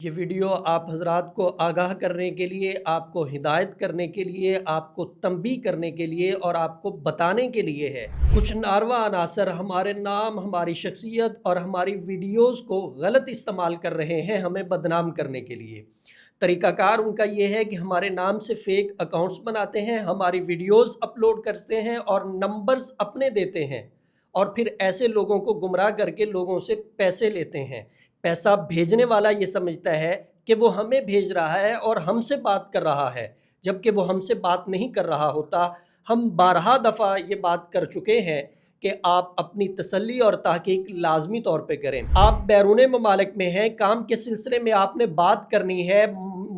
یہ ویڈیو آپ حضرات کو آگاہ کرنے کے لیے، آپ کو ہدایت کرنے کے لیے، آپ کو تنبیہ کرنے کے لیے اور آپ کو بتانے کے لیے ہے۔ کچھ ناروا عناصر ہمارے نام، ہماری شخصیت اور ہماری ویڈیوز کو غلط استعمال کر رہے ہیں ہمیں بدنام کرنے کے لیے۔ طریقہ کار ان کا یہ ہے کہ ہمارے نام سے فیک اکاؤنٹس بناتے ہیں، ہماری ویڈیوز اپلوڈ کرتے ہیں اور نمبرز اپنے دیتے ہیں، اور پھر ایسے لوگوں کو گمراہ کر کے لوگوں سے پیسے لیتے ہیں۔ پیسہ بھیجنے والا یہ سمجھتا ہے کہ وہ ہمیں بھیج رہا ہے اور ہم سے بات کر رہا ہے، جبکہ وہ ہم سے بات نہیں کر رہا ہوتا۔ ہم بارہا دفعہ یہ بات کر چکے ہیں کہ آپ اپنی تسلی اور تحقیق لازمی طور پہ کریں۔ آپ بیرون ممالک میں ہیں، کام کے سلسلے میں آپ نے بات کرنی ہے،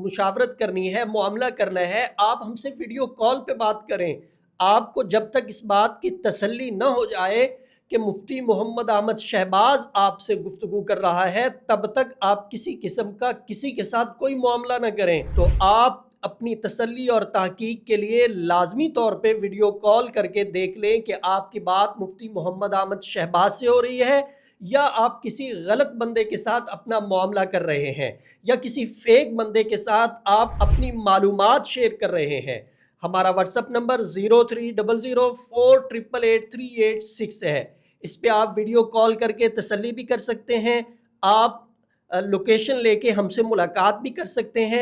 مشاورت کرنی ہے، معاملہ کرنا ہے، آپ ہم سے ویڈیو کال پہ بات کریں۔ آپ کو جب تک اس بات کی تسلی نہ ہو جائے کہ مفتی محمد احمد شہباز آپ سے گفتگو کر رہا ہے، تب تک آپ کسی قسم کا کسی کے ساتھ کوئی معاملہ نہ کریں۔ تو آپ اپنی تسلی اور تحقیق کے لیے لازمی طور پہ ویڈیو کال کر کے دیکھ لیں کہ آپ کی بات مفتی محمد احمد شہباز سے ہو رہی ہے یا آپ کسی غلط بندے کے ساتھ اپنا معاملہ کر رہے ہیں، یا کسی فیک بندے کے ساتھ آپ اپنی معلومات شیئر کر رہے ہیں۔ ہمارا واٹس ایپ نمبر 030048883886 ہے۔ اس پہ آپ ویڈیو کال کر کے تسلی بھی کر سکتے ہیں، آپ لوکیشن لے کے ہم سے ملاقات بھی کر سکتے ہیں،